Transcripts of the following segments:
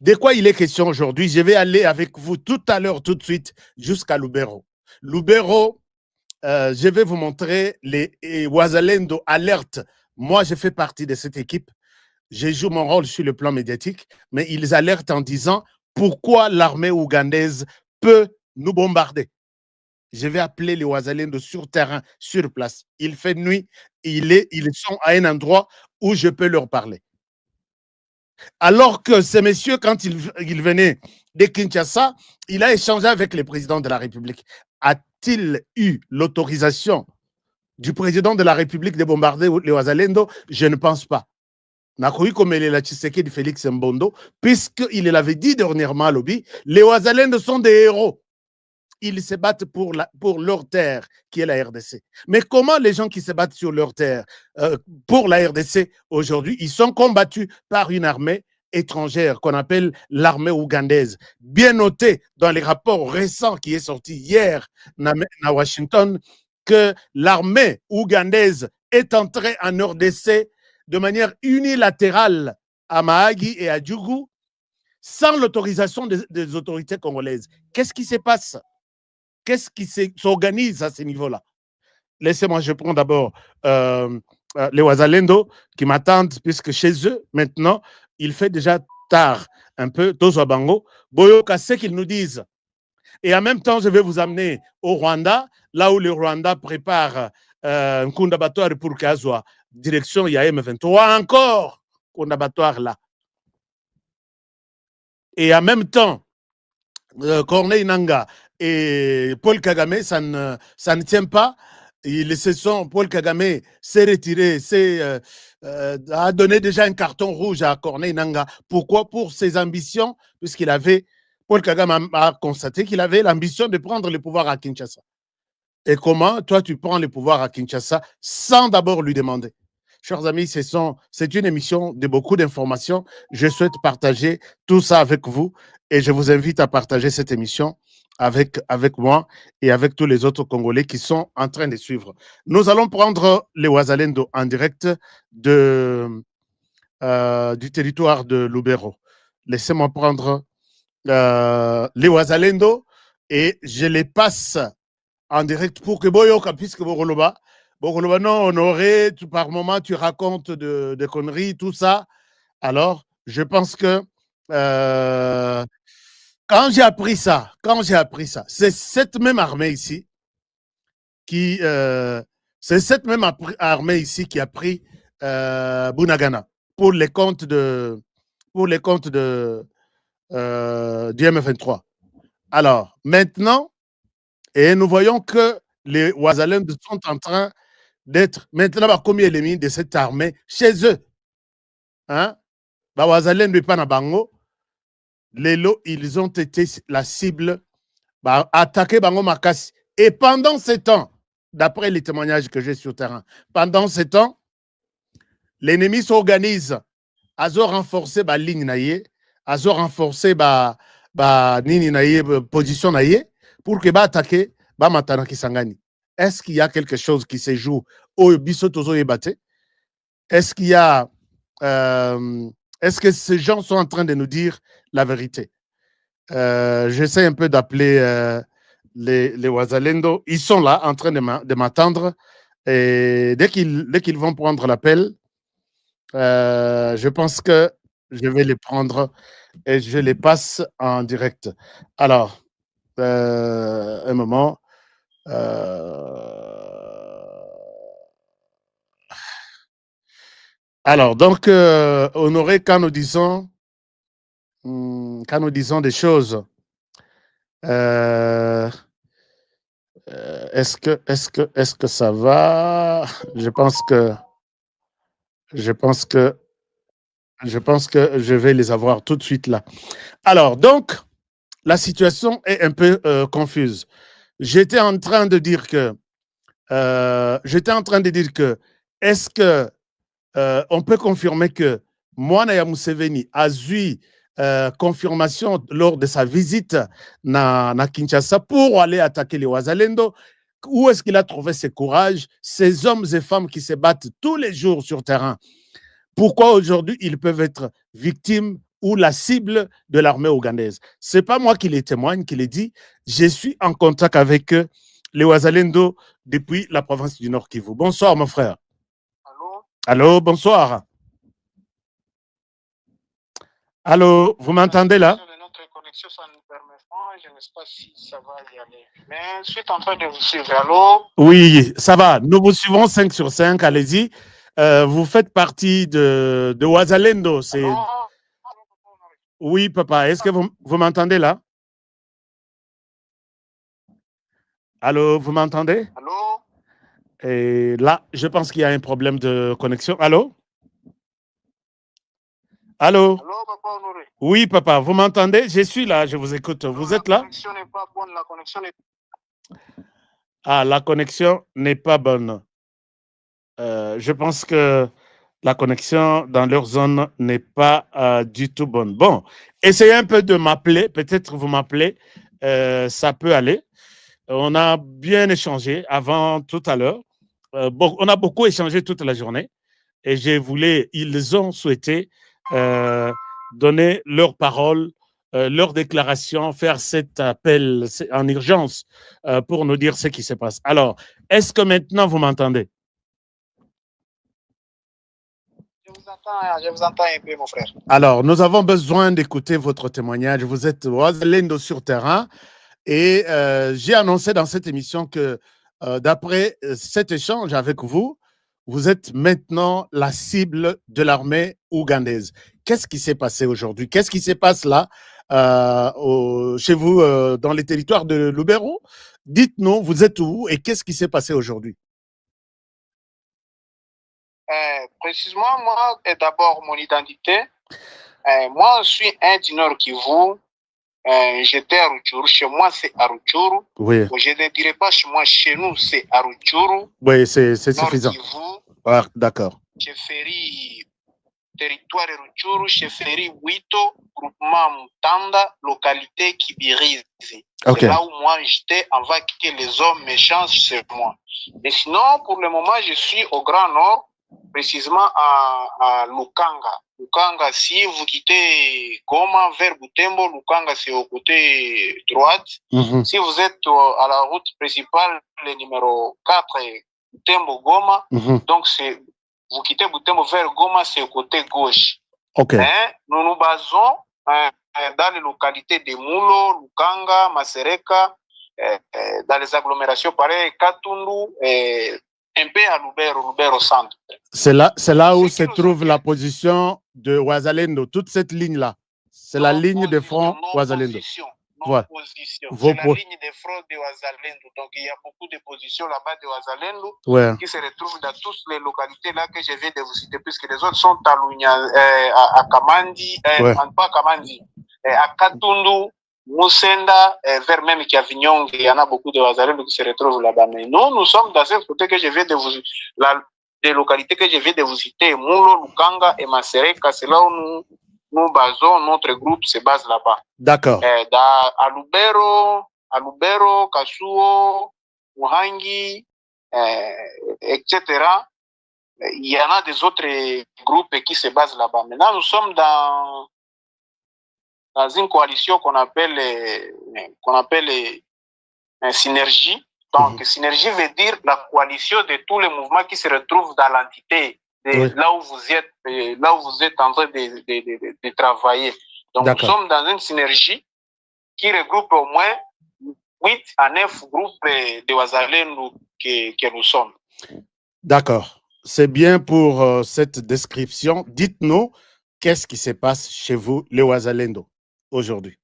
De quoi il est question aujourd'hui? Je vais aller avec vous tout à l'heure, tout de suite, jusqu'à Lubero. Lubero, je vais vous montrer les Wazalendo Alert. Moi, je fais partie de cette équipe. Je joue mon rôle sur le plan médiatique, mais ils alertent en disant pourquoi l'armée ougandaise peut nous bombarder. Je vais appeler les Wazalendo sur terrain, sur place. Il fait nuit, ils sont à un endroit où je peux leur parler. Alors que ces messieurs, quand ils venaient de Kinshasa, il a échangé avec le président de la République. A-t-il eu l'autorisation du président de la République de bombarder les Wazalendo? Je ne pense pas. Nakoui comme il est la Tshisekedi Félix Mbondo, puisqu'il l'avait dit dernièrement à Lobby, les Wazalendo sont des héros. Ils se battent pour leur terre, qui est la RDC. Mais comment les gens qui se battent sur leur terre pour la RDC aujourd'hui, ils sont combattus par une armée étrangère qu'on appelle l'armée ougandaise, bien noté dans les rapports récents qui est sorti hier à Washington, que l'armée ougandaise est entrée en RDC de manière unilatérale à Mahagi et à Djougou, sans l'autorisation des autorités congolaises. Qu'est-ce qui se passe? Qu'est-ce qui s'organise à ce niveau-là? Laissez-moi, je prends d'abord les Wazalendo qui m'attendent, puisque chez eux, maintenant, il fait déjà tard, un peu, Tozo Bango, Boyoka, ce qu'ils nous disent. Et en même temps, je vais vous amener au Rwanda, là où le Rwanda prépare un Kundabatoire pour Kazwa, direction Yaem 23, encore Kundabatoire là. Et en même temps, Corneille Nanga et Paul Kagame, ça ne tient pas. Paul Kagame s'est retiré, a donné déjà un carton rouge à Corneille Nanga. Pourquoi? Pour ses ambitions, puisqu'il avait, Paul Kagame a constaté qu'il avait l'ambition de prendre le pouvoir à Kinshasa. Et comment, toi, tu prends le pouvoir à Kinshasa sans d'abord lui demander? Chers amis, c'est une émission de beaucoup d'informations. Je souhaite partager tout ça avec vous et je vous invite à partager cette émission avec moi et avec tous les autres Congolais qui sont en train de suivre. Nous allons prendre les Wazalendo en direct du territoire de Lubero. Laissez-moi prendre les Wazalendo et je les passe en direct pour que Boyoka, puisque Bogoloba, non, Honoré, par moment, tu racontes de conneries, tout ça. Alors, je pense que quand j'ai appris ça, c'est cette même armée ici qui a pris Bunagana pour les comptes du M23. Alors, maintenant, et nous voyons que les Wazalendo sont en train d'être maintenant comme ennemis de cette armée chez eux. Hein? Wazalendo et Panabango, ils ont été la cible, attaqué Bango Makasi. Et pendant ce temps, d'après les témoignages que j'ai sur le terrain, pendant ce temps, l'ennemi s'organise. Azo renforcé la ligne naïe, azo renforcé la position naïe, pour que attaquer Matana Kisangani. Est-ce qu'il y a quelque chose qui se joue au Bisotozo Ebate? Est-ce qu'il y a est-ce que ces gens sont en train de nous dire la vérité? J'essaie un peu d'appeler les Wazalendo. Ils sont là en train de m'attendre. Et dès qu'ils vont prendre l'appel, je pense que je vais les prendre et je les passe en direct. Alors, un moment. Alors, donc, Honoré, quand nous disons des choses, est-ce que ça va? Je pense que je vais les avoir tout de suite là. Alors, donc, la situation est un peu confuse. J'étais en train de dire que, est-ce que on peut confirmer que Mwana Museveni a eu confirmation lors de sa visite na Kinshasa pour aller attaquer les Wazalendo? Où est-ce qu'il a trouvé ce courage, ces hommes et femmes qui se battent tous les jours sur terrain? Pourquoi aujourd'hui ils peuvent être victimes ou la cible de l'armée ougandaise. Ce n'est pas moi qui les témoigne, qui les dit. Je suis en contact avec les Wazalendo depuis la province du Nord Kivu. Bonsoir, mon frère. Allô? Allô, bonsoir. Allô, vous m'entendez là? Notre connexion, ça nous permet pas. Je ne sais pas si ça va y aller. Mais je suis en train de vous suivre. Allô? Oui, ça va. Nous vous suivons 5 sur 5. Allez-y. Vous faites partie de Wazalendo. Oui, papa. Est-ce que vous m'entendez là? Allô, vous m'entendez? Allô? Et là, je pense qu'il y a un problème de connexion. Allô? Allô? Allô, papa Honoré? Oui, papa, vous m'entendez? Je suis là, je vous écoute. Non, vous êtes là? La connexion n'est pas bonne. La connexion n'est... Ah, la connexion n'est pas bonne. Je pense que la connexion dans leur zone n'est pas du tout bonne. Bon, essayez un peu de m'appeler. Peut-être vous m'appelez. Ça peut aller. On a bien échangé avant tout à l'heure. On a beaucoup échangé toute la journée. Et ils ont souhaité donner leur parole, leur déclaration, faire cet appel en urgence pour nous dire ce qui se passe. Alors, est-ce que maintenant vous m'entendez? Je vous entends un peu, mon frère. Alors, nous avons besoin d'écouter votre témoignage. Vous êtes Wazalendo sur terrain et j'ai annoncé dans cette émission que d'après cet échange avec vous, vous êtes maintenant la cible de l'armée ougandaise. Qu'est-ce qui s'est passé aujourd'hui? Qu'est-ce qui se passe là chez vous dans les territoires de Lubero? Dites-nous, vous êtes où et qu'est-ce qui s'est passé aujourd'hui? Précisément, moi, d'abord, mon identité. Moi, je suis un du Nord Kivu. J'étais à Rutshuru. Chez moi, c'est à Rutshuru. Oui. Je ne dirais pas chez moi, chez nous, c'est à Rutshuru. Oui, c'est suffisant. Kivu. Ah, d'accord. Chefferie territoire Rutshuru, chefferie Wito, groupement Mutanda, localité Kibirizi. Okay. C'est là où moi j'étais avant que les hommes me changent sur moi. Mais sinon, pour le moment, je suis au Grand Nord, précisément à Lukanga. Lukanga, si vous quittez Goma vers Butembo, Lukanga c'est au côté droite. Si vous êtes à la route principale, le numéro 4, Butembo-Goma, donc c'est vous quittez Butembo vers Goma, c'est au côté gauche. Okay. Mais nous nous basons dans les localités de Mulo, Lukanga, Masereka, dans les agglomérations pareilles, Katundu, un peu à Lubero centre. C'est là où se trouve la position de Wazalendo, toute cette ligne-là. C'est la ligne de front Wazalendo. Voilà. C'est la ligne de front de Wazalendo. Donc, il y a beaucoup de positions là-bas de Wazalendo qui se retrouvent dans toutes les localités là que je viens de vous citer, puisque les autres sont à Lunya, à Kamandi, pas Kamandi, à Katundu, Musenda, vers même Kiavinyong, il y en a beaucoup de Wazalendo qui se retrouvent là-bas. Mais nous sommes dans ce côté que je viens de vous des localités que je viens de vous citer, Mulo, Lukanga et Masereka, c'est là où nous basons, notre groupe se base là-bas. D'accord. À Lubero, Kasuo, Muhangi, etc. Il y en a des autres groupes qui se basent là-bas. Maintenant, nous sommes dans une coalition qu'on appelle Synergie. Donc, Synergie veut dire la coalition de tous les mouvements qui se retrouvent dans l'entité, là où vous êtes en train de travailler. Donc, nous sommes dans une synergie qui regroupe au moins 8 à 9 groupes de Wazalendo que nous sommes. D'accord. C'est bien pour cette description. Dites-nous, qu'est-ce qui se passe chez vous, les Wazalendo, aujourd'hui?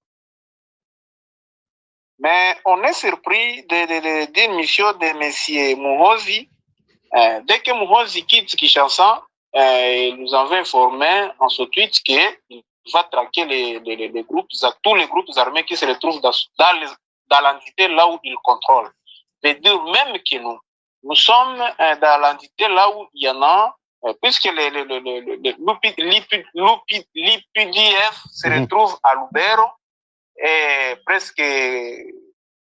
Mais on est surpris d'une mission de M. Muhozi. Dès que Muhozi quitte Kinshasa, il nous avait informé en ce tweet qu'il va traquer les groupes, tous les groupes armés qui se retrouvent dans l'entité là où il contrôle. C'est dire même que nous sommes dans l'entité là où il y en a, puisque l'IPDF se retrouve à Lubero, et presque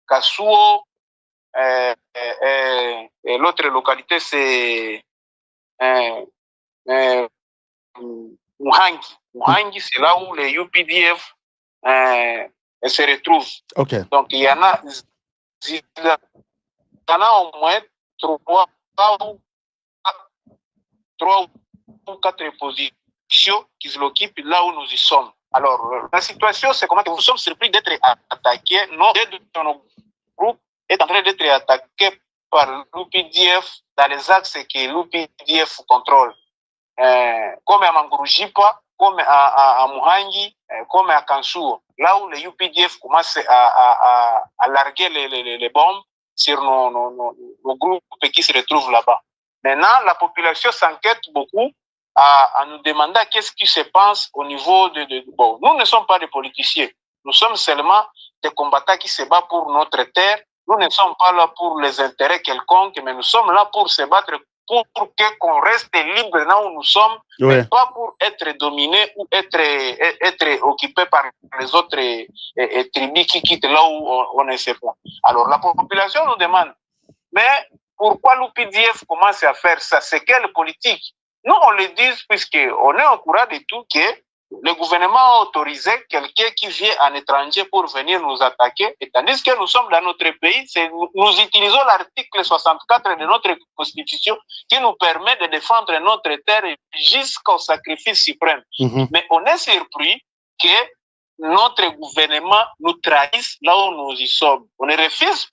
Kasuo, et l'autre localité c'est Muhangi. Muhangi, c'est là où les UPDF se retrouvent. Okay. Donc, il y en a au moins trois ou quatre positions qui l'occupent là où nous y sommes. Alors, la situation, c'est comment que nous sommes surpris d'être attaqués. Notre groupe est en train d'être attaqué par l'UPDF dans les axes que l'UPDF contrôle. Comme à Mangurujipa, comme à Muhangi, comme à Kansour, là où les UPDF commencent à larguer les bombes sur nos groupes qui se retrouvent là-bas. Maintenant, la population s'inquiète beaucoup à nous demander qu'est-ce qui se passe au niveau Bon, nous ne sommes pas des politiciens, nous sommes seulement des combattants qui se battent pour notre terre. Nous ne sommes pas là pour les intérêts quelconques, mais nous sommes là pour se battre pour qu'on reste libre là où nous sommes, mais pas pour être dominé ou être occupé par les autres tribus qui quittent là où on ne sait pas. Alors la population nous demande, mais pourquoi l'UPDF commence à faire ça? C'est quelle politique? Nous, on le dit puisqu'on est au courant de tout que le gouvernement a autorisé quelqu'un qui vient en étranger pour venir nous attaquer, et tandis que nous sommes dans notre pays, nous utilisons l'article 64 de notre Constitution qui nous permet de défendre notre terre jusqu'au sacrifice suprême. Mais on est surpris que notre gouvernement nous trahisse là où nous y sommes. On ne refuse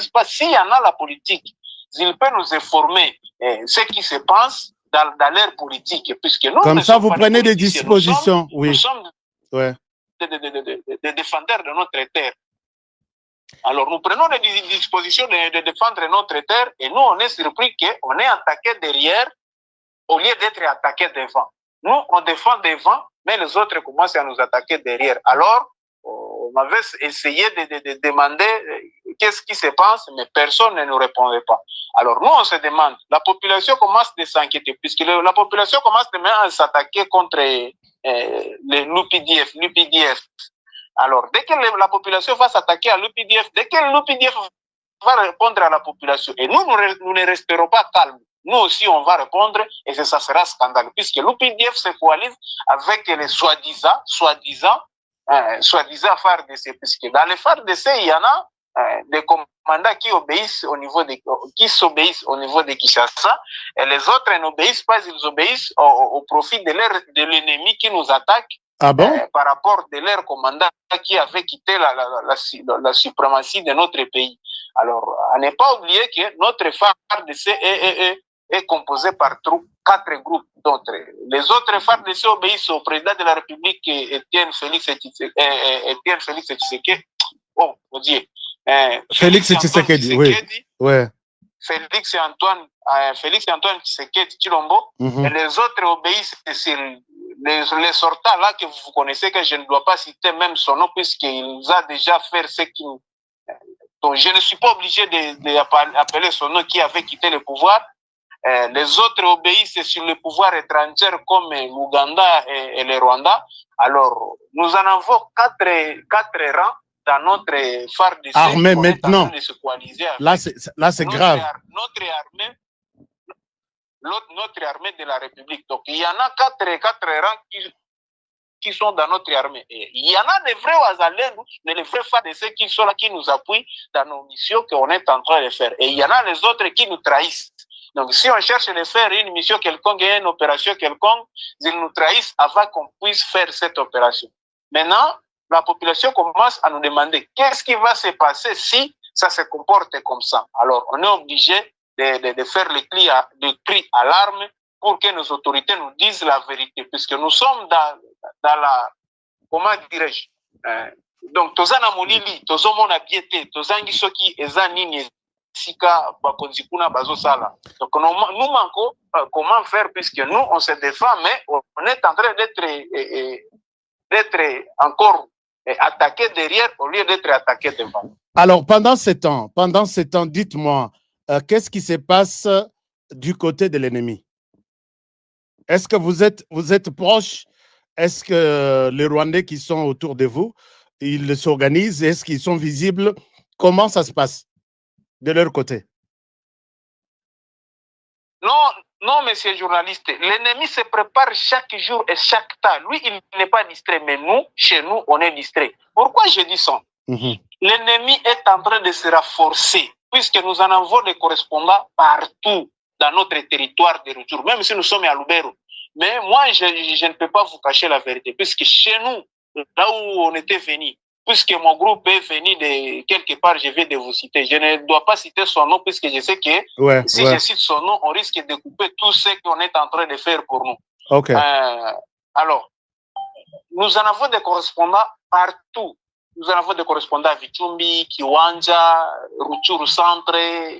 pas. S'il y en a la politique, il peut nous informer ce qui se passe dans leur politique, puisque nous, comme ça, vous prenez des dispositions. Nous sommes des défendeurs de notre terre. Alors, nous prenons des dispositions de défendre notre terre et nous, on est surpris qu'on est attaqué derrière au lieu d'être attaqué devant. Nous, on défend devant, mais les autres commencent à nous attaquer derrière. Alors, on avait essayé de demander qu'est-ce qui se passe, mais personne ne nous répondait pas. Alors, nous, on se demande, la population commence à s'inquiéter, puisque la population commence à s'attaquer contre l'UPDF. Alors, dès que la population va s'attaquer à l'UPDF, dès que l'UPDF va répondre à la population, et nous ne resterons pas calmes. Nous aussi, on va répondre, et ça sera scandaleux, puisque l'UPDF se coalise avec les soi-disant FARDC, puisque dans les FARDC, il y en a des commandants qui s'obéissent au niveau de Kinshasa, et les autres n'obéissent pas, ils obéissent au profit de l'ennemi qui nous attaque. Ah bon? Par rapport de leur commandant qui avait quitté la suprématie de notre pays. Alors, à ne pas oublier que notre FARDC est composé par 4 groupes. Donc, les autres FARDC obéissent au président de la République, Étienne Félix Tshisekedi. Oh, mon Dieu. Félix Tshisekedi, oui. Ouais. Félix Antoine Tshisekedi Tshilombo. Et les autres obéissent sur les sortants là que vous connaissez, que je ne dois pas citer même son nom, puisqu'il a déjà fait ce qu'il... Donc, je ne suis pas obligé d'appeler son nom qui avait quitté le pouvoir. Les autres obéissent sur le pouvoir étranger comme l'Ouganda et le Rwanda. Alors, nous en avons 4 rangs dans notre FARDC. Armée maintenant. De se coaliser avec. Là, c'est grave. Notre armée de la République. Donc, il y en a 4 rangs qui sont dans notre armée. Et il y en a des vrais Ouazalendou, mais les vrais FARDC qui sont là, qui nous appuient dans nos missions qu'on est en train de faire. Et il y en a les autres qui nous trahissent. Donc, si on cherche de faire une mission quelconque et une opération quelconque, ils nous trahissent avant qu'on puisse faire cette opération. Maintenant, la population commence à nous demander qu'est-ce qui va se passer si ça se comporte comme ça. Alors, on est obligé de faire les cris à l'arme pour que nos autorités nous disent la vérité, puisque nous sommes dans la, comment dirais-je, donc, tozana molili, tozomona biete, tozangi soki eza nini sika bakonzikuna bazosala. Donc, nous manquons comment faire, puisque nous, on se défend, mais on est en train d'être encore attaqué derrière au lieu d'être attaqué devant. Alors, pendant ces temps, dites-moi, qu'est-ce qui se passe du côté de l'ennemi? Est-ce que vous êtes proche? Est-ce que les Rwandais qui sont autour de vous, ils s'organisent? Est-ce qu'ils sont visibles? Comment ça se passe de leur côté? Non, Non, monsieur journaliste, l'ennemi se prépare chaque jour et chaque temps. Lui, il n'est pas distrait, mais nous, chez nous, on est distrait. Pourquoi je dis ça? L'ennemi est en train de se renforcer, puisque nous en avons des correspondants partout dans notre territoire de retour, même si nous sommes à Lubero. Mais moi, je ne peux pas vous cacher la vérité, puisque chez nous, là où on était venu, puisque mon groupe est venu de quelque part, je vais de vous citer. Je ne dois pas citer son nom, puisque je sais que si je cite son nom, on risque de couper tout ce qu'on est en train de faire pour nous. Okay. Alors, nous en avons des correspondants partout. Nous en avons des correspondants à Vichumbi, Kiwanja, Ruchuru Centre,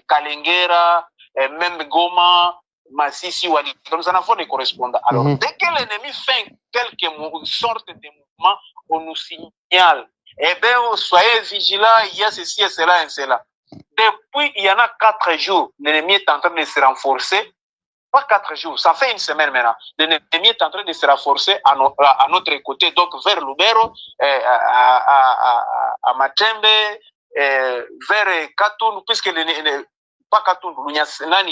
Kalengera, même Goma, Massissi, Wadi. Nous en avons des correspondants. Alors, dès que l'ennemi fait quelque sorte de mouvement, on nous signale. Eh bien, soyez vigilants, il y a ceci et cela et cela. Depuis, il y en a 4 jours, l'ennemi est en train de se renforcer. Pas 4 jours, ça fait une semaine maintenant. L'ennemi est en train de se renforcer à notre côté, donc vers Lubero, à Matembe, vers Katundu, puisque pas Katundu,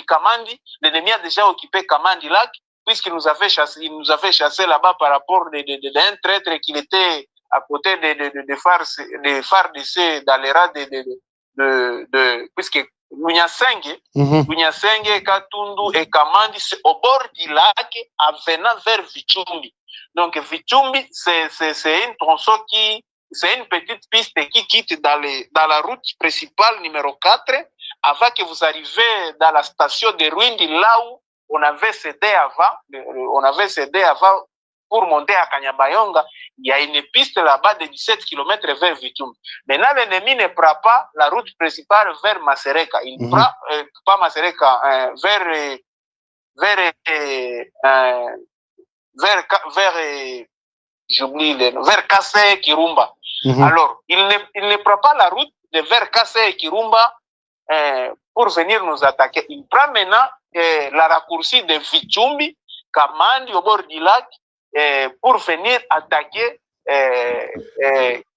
Kamandi, l'ennemi a déjà occupé Kamandi Lac, puisqu'il nous avait chassé là-bas par rapport d'un traître qui était à côté de FARDC dans les rats puisque Lunyasenge, Katundu et Kamandi, c'est au bord du lac, en venant vers Vichumbi. Donc, Vichumbi, c'est une tronçon c'est une petite piste qui quitte dans la route principale numéro 4, avant que vous arrivez dans la station de Rwindi, là où on avait cédé avant pour monter à Kanyabayonga. Il y a une piste là-bas de 17 km vers Vichumbi. Maintenant, l'ennemi ne prend pas la route principale vers Masereka. Il prend, pas Masereka, vers Kassé Kirumba. Alors, il ne prend pas la route de vers Kassé Kirumba pour venir nous attaquer. Il prend maintenant la raccourci de Vichumbi, Kamandi au bord du lac, pour venir attaquer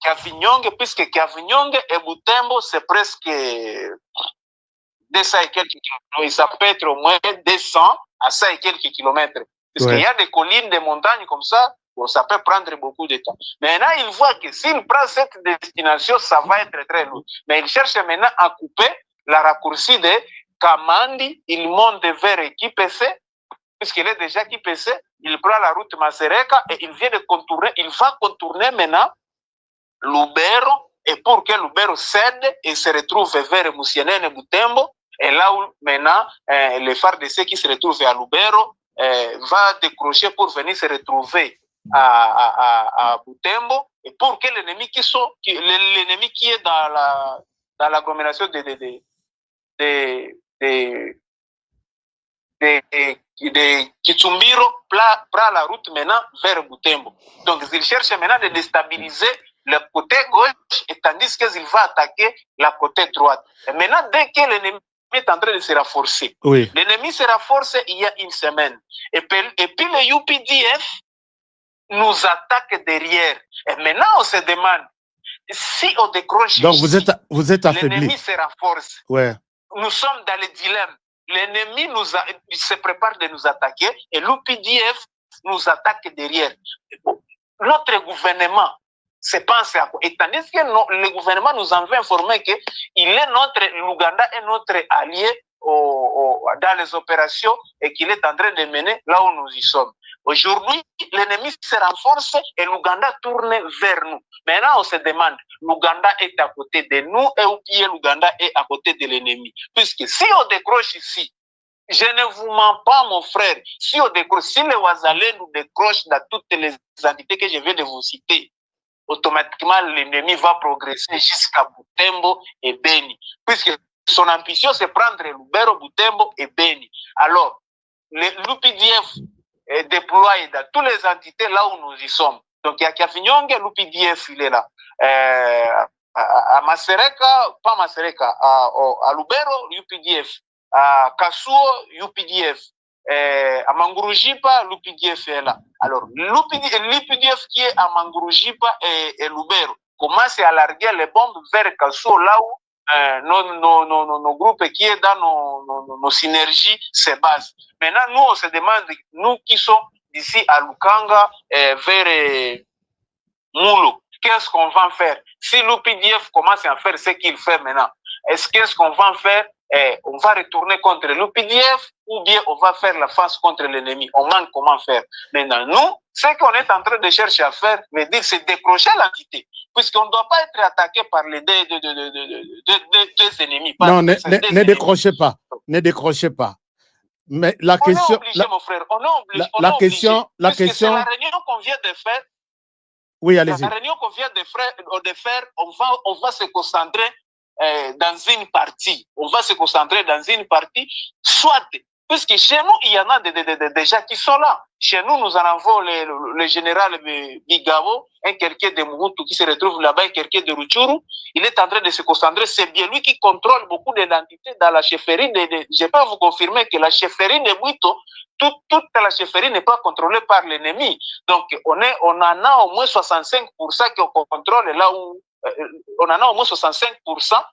Kavinyonge, puisque Kavinyonge et Butembo, c'est presque 200 et quelques kilomètres. Ça peut être au moins 200 à 100 et quelques kilomètres. Parce qu'il y a des collines, des montagnes comme ça, bon, ça peut prendre beaucoup de temps. Maintenant, il voit que s'il prend cette destination, ça va être très lourd. Mais il cherche maintenant à couper la raccourci de Kamandi, il monte vers KPC, puisqu'il est déjà KPC, il prend la route Masereka et il vient de contourner, il va contourner maintenant Lubero, et pour que Lubero cède et se retrouve vers Musienene et Butembo, et là où maintenant le FARDC qui se retrouve à Lubero va décrocher pour venir se retrouver à Butembo, et pour que l'ennemi qui est dans l'agglomération de Kitsumbiro prend la route maintenant vers Butembo. Donc, il cherche maintenant de déstabiliser le côté gauche, et tandis qu'il va attaquer la côté droite. Et maintenant, dès que l'ennemi est en train de se renforcer, l'ennemi se renforce il y a une semaine. Et puis le UPDF nous attaque derrière. Et maintenant, on se demande, si on décroche... Donc, vous êtes affaibli. L'ennemi se renforce. Ouais. Nous sommes dans le dilemme. L'ennemi se prépare de nous attaquer et l'UPDF nous attaque derrière. Notre gouvernement se pense à quoi? Et tandis que le gouvernement nous avait informé que l'Ouganda est notre allié dans les opérations et qu'il est en train de mener là où nous y sommes. Aujourd'hui, l'ennemi se renforce et l'Ouganda tourne vers nous. Maintenant, on se demande, l'Ouganda est à côté de nous et ou bien l'Ouganda est à côté de l'ennemi. Puisque si on décroche ici, je ne vous mens pas, mon frère, si les Wazalènes nous décrochent dans toutes les entités que je viens de vous citer, automatiquement l'ennemi va progresser jusqu'à Butembo et Beni. Puisque son ambition, c'est prendre Lubero, Butembo et Beni. Alors, l'UPDF est déployé dans toutes les entités là où nous y sommes. Donc, il y a Kavinyonge, l'UPDF, il est là. À Masereka, pas Masereka, à Lubero, l'UPDF. À Kasuo, l'UPDF. À Mangurujipa, l'UPDF est là. Alors, l'UPDF qui est à Mangurujipa et Lubero commence à larguer les bombes vers Kasuo, là où nos groupes qui est dans nos synergies se basent. Maintenant, nous, on se demande, nous qui sommes d'ici à Lukanga vers Moulo, qu'est-ce qu'on va faire? Si l'UPDF commence à faire ce qu'il fait maintenant, qu'est-ce qu'on va faire? On va retourner contre l'UPDF ou bien on va faire la face contre l'ennemi? On manque comment faire. Maintenant, nous, ce qu'on est en train de chercher à faire, c'est décrocher l'entité. Puisqu'on ne doit pas être attaqué par les deux ennemis. Non, ne décrochez pas. Ne décrochez pas. Mais la question. On est obligé, mon frère. On est obligé. La question. C'est la réunion qu'on vient de faire. Oui, allez-y. La réunion qu'on vient de faire, on va se concentrer dans une partie. On va se concentrer dans une partie, soit, puisque chez nous, il y en a des gens qui sont là. Chez nous, nous en avons le général Bigabo, un quelqu'un de Muhutu qui se retrouve là-bas, un quelqu'un de Rutshuru. Il est en train de se concentrer. C'est bien lui qui contrôle beaucoup d'identités dans la chefferie. Je peux vous confirmer que la chefferie de Bwito, toute la chefferie n'est pas contrôlée par l'ennemi. Donc, on en a au moins 65% qu'on contrôle là où on en a au moins 65%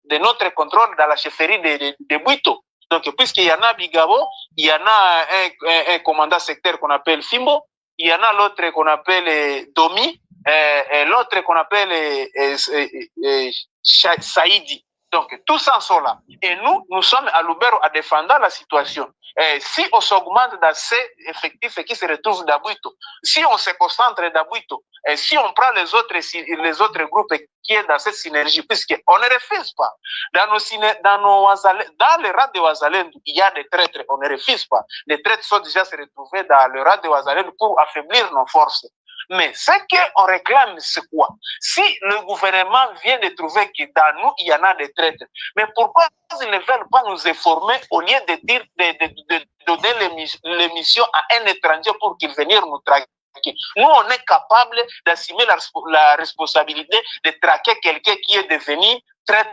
de notre contrôle dans la chefferie de Bwito. Donc, puisqu'il y en a Bigabo, il y en a un commandant secteur qu'on appelle Fimbo, il y en a l'autre qu'on appelle Domi, et l'autre qu'on appelle Saïdi. Donc, tous ça sont là. Et nous sommes à Lubero à défendre la situation. Si on s'augmente dans ces effectifs qui se retrouvent d'Abuito, si on se concentre d'Abuito, si on prend les autres groupes qui sont dans cette synergie, puisqu'on ne refuse pas. Dans le rad de Ouazalendo, il y a des traîtres, on ne refuse pas. Les traîtres sont déjà se retrouvés dans le rad de Ouazalendo pour affaiblir nos forces. Mais ce qu'on réclame, c'est quoi? Si le gouvernement vient de trouver que dans nous, il y en a des traîtres, mais pourquoi ils ne veulent pas nous informer au lieu de dire de donner l'émission à un étranger pour qu'il vienne nous traquer? Nous, on est capable d'assumer la responsabilité de traquer quelqu'un qui est devenu traître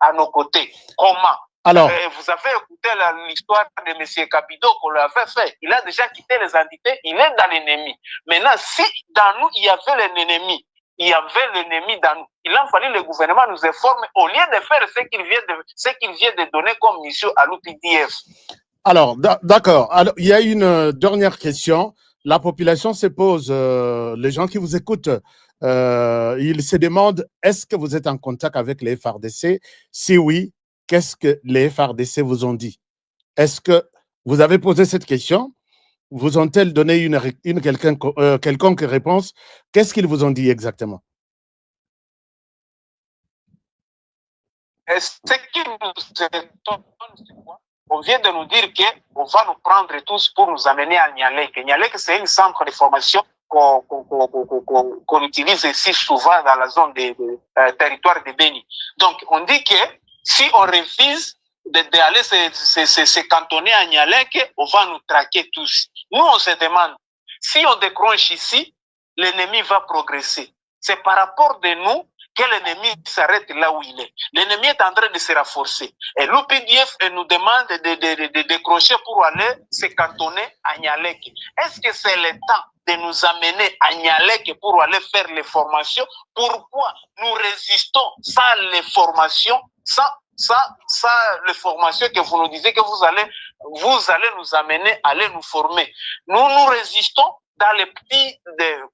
à nos côtés. Comment? Alors, vous avez écouté l'histoire de M. Kabido qu'on l'avait fait. Il a déjà quitté les entités, il est dans l'ennemi. Maintenant, si dans nous, il y avait l'ennemi, dans nous, il a fallu le gouvernement nous informer au lieu de faire ce qu'il vient de donner comme mission à l'UPDF. Alors, d'accord. Alors, il y a une dernière question. La population se pose, les gens qui vous écoutent, ils se demandent, est-ce que vous êtes en contact avec les FARDC? Si oui, qu'est-ce que les FARDC vous ont dit? Est-ce que vous avez posé cette question? Vous ont-elles donné une quelconque réponse? Qu'est-ce qu'ils vous ont dit exactement? Ce qui nous étonne, c'est quoi? On vient de nous dire qu'on va nous prendre tous pour nous amener à Nialek. Nialek, c'est un centre de formation qu'on utilise ici souvent dans la zone des territoires de Beni. Donc, on dit que si on refuse d'aller se cantonner à Nialek, on va nous traquer tous. Nous, on se demande, si on décroche ici, l'ennemi va progresser. C'est par rapport de nous que l'ennemi s'arrête là où il est. L'ennemi est en train de se renforcer. Et l'UPDF nous demande de décrocher pour aller se cantonner à Nialek. Est-ce que c'est le temps de nous amener à Nialek pour aller faire les formations? Pourquoi nous résistons sans les formations, sans les formations que vous nous disiez que vous allez nous amener, aller nous former? Nous résistons dans les petits,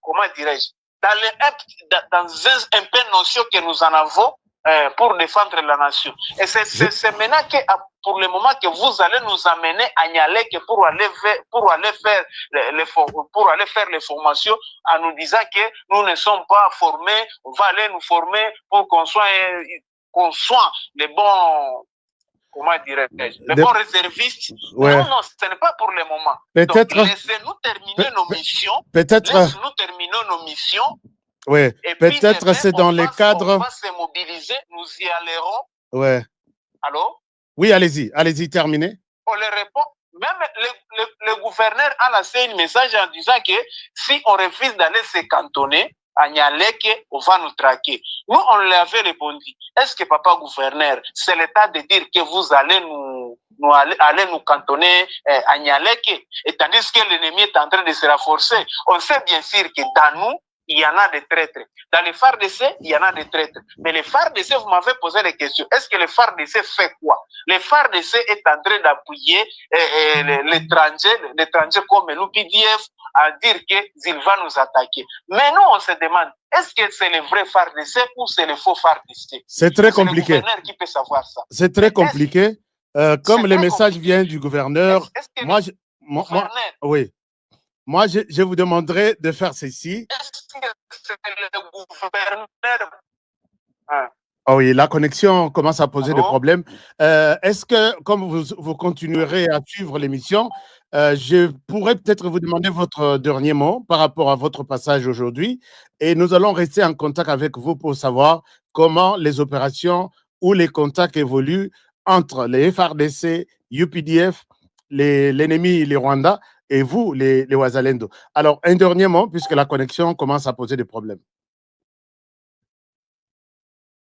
comment dirais-je, dans un peu notion que nous en avons pour défendre la nation. Et c'est maintenant que, pour le moment, que vous allez nous amener à Nialek pour aller faire les formations en nous disant que nous ne sommes pas formés, on va aller nous former pour qu'on soit les bons, comment dirais-je, les bons réservistes. Ouais. Non, ce n'est pas pour le moment. Peut-être. Donc, laissez-nous terminer nos missions. Laissez-nous terminer nos missions. Oui, peut-être c'est dans les cadres. On va se mobiliser, nous y allerons. Ouais. Allô? Oui, allez-y, terminez. On les répond. Même le gouverneur a lancé un message en disant que si on refuse d'aller se cantonner à Nialek, on va nous traquer. Nous, on lui avait répondu. Est-ce que papa gouverneur, c'est le temps de dire que vous allez nous cantonner à Nialek? Et tandis que l'ennemi est en train de se renforcer. On sait bien sûr que dans nous, il y en a des traîtres. Dans les FARDC, il y en a des traîtres. Mais les FARDC, vous m'avez posé la question, est-ce que les FARDC fait quoi? Les FARDC est en train d'appuyer l'étranger comme l'UPDF à dire qu'il va nous attaquer. Mais nous, on se demande, est-ce que c'est le vrai FARDC ou c'est le faux FARDC? C'est très compliqué. C'est le gouverneur qui peut savoir ça. C'est très compliqué. Comme le message vient du gouverneur, oui. Moi, je vous demanderai de faire ceci. Est-ce que c'est le gouverneur? Oh oui, la connexion commence à poser des problèmes. Est-ce que, comme vous continuerez à suivre l'émission, je pourrais peut-être vous demander votre dernier mot par rapport à votre passage aujourd'hui et nous allons rester en contact avec vous pour savoir comment les opérations ou les contacts évoluent entre les FARDC, UPDF, l'ennemi, les Rwandais, et vous, les Wazalendo. Alors, un dernier mot, puisque la connexion commence à poser des problèmes.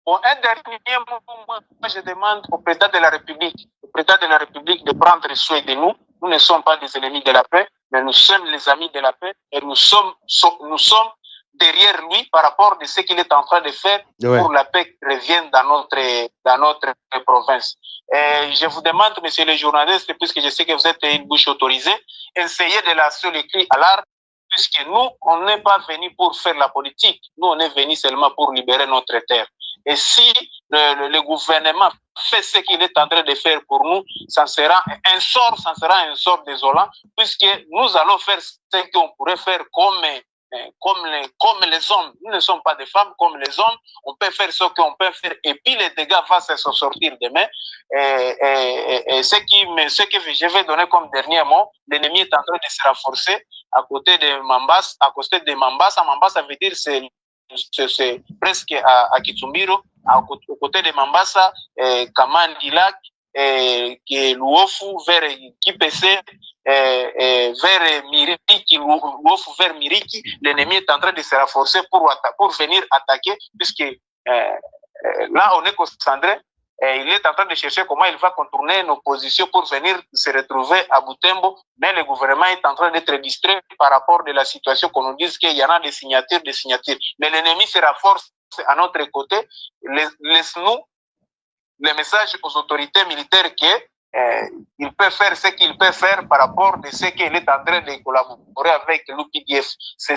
Bon, un dernier mot, moi, je demande au président de la République, de prendre soin de nous. Nous ne sommes pas des ennemis de la paix, mais nous sommes les amis de la paix et nous sommes derrière lui par rapport à ce qu'il est en train de faire pour la paix qui revienne dans notre province. Et je vous demande, monsieur le journaliste, puisque je sais que vous êtes une bouche autorisée, essayez de lancer le cri à l'arc, puisque nous, on n'est pas venu pour faire la politique. Nous, on est venu seulement pour libérer notre terre. Et si le gouvernement fait ce qu'il est en train de faire pour nous, ça sera un sort désolant, puisque nous allons faire ce qu'on pourrait faire comme les hommes. Nous ne sommes pas des femmes comme les hommes. On peut faire ce qu'on peut faire et puis les dégâts vont se sortir demain. Et ce que je vais donner comme dernier mot, l'ennemi est en train de se renforcer à côté de Mambasa. À côté de Mambasa, Mambasa veut dire c'est presque à Kitumbiro, au côté de Mambasa, Kamandilak, Luofu vers Kipese, vers Miriki, Luofu vers Miriki, l'ennemi est en train de se renforcer pour venir attaquer, puisque là on est concentré. Et il est en train de chercher comment il va contourner nos positions pour venir se retrouver à Butembo, mais le gouvernement est en train d'être distrait par rapport à la situation qu'on nous dise qu'il y en a des signatures. Mais l'ennemi se renforce à notre côté. Laisse-nous le message aux autorités militaires qu'il peut faire ce qu'il peut faire par rapport à ce qu'il est en train de collaborer avec l'UPDF. C'est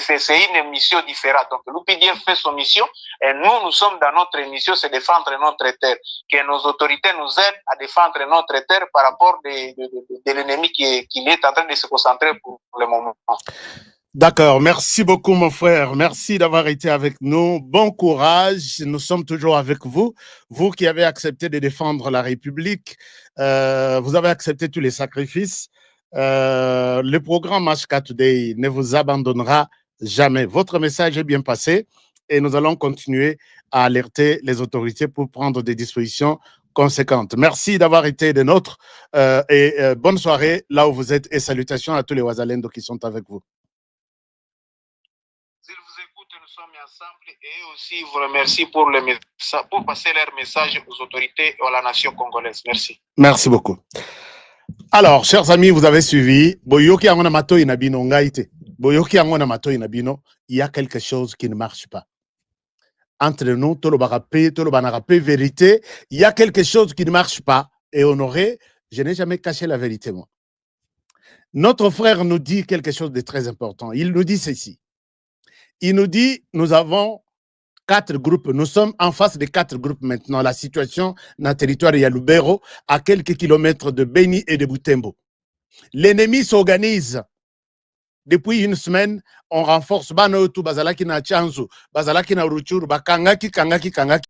une mission différente. Donc l'UPDF fait son mission et nous sommes dans notre mission, c'est défendre notre terre. Que nos autorités nous aident à défendre notre terre par rapport de l'ennemi qui est en train de se concentrer pour le moment. D'accord, merci beaucoup mon frère, merci d'avoir été avec nous, bon courage, nous sommes toujours avec vous, vous qui avez accepté de défendre la République, vous avez accepté tous les sacrifices, le programme HK Today ne vous abandonnera jamais, votre message est bien passé et nous allons continuer à alerter les autorités pour prendre des dispositions conséquentes. Merci d'avoir été des nôtres et bonne soirée là où vous êtes et salutations à tous les Wazalendo qui sont avec vous. Ensemble et aussi vous remercie pour passer leur message aux autorités et à la nation congolaise. Merci. Merci beaucoup. Alors, chers amis, vous avez suivi. Boyoki angona mato inabino ngaite. Boyoki angona mato inabino. Il y a quelque chose qui ne marche pas. Entre nous, tout le banarapé, vérité. Il y a quelque chose qui ne marche pas. Et Honoré, je n'ai jamais caché la vérité, moi. Notre frère nous dit quelque chose de très important. Il nous dit ceci. Il nous dit, nous avons 4 groupes. Nous sommes en face de 4 groupes maintenant. La situation dans le territoire de Lubero, à quelques kilomètres de Beni et de Butembo. L'ennemi s'organise. Depuis une semaine, on renforce Banotu, Bazalaki na Chanzu, Bazalaki na Ruchuru, Bakangaki.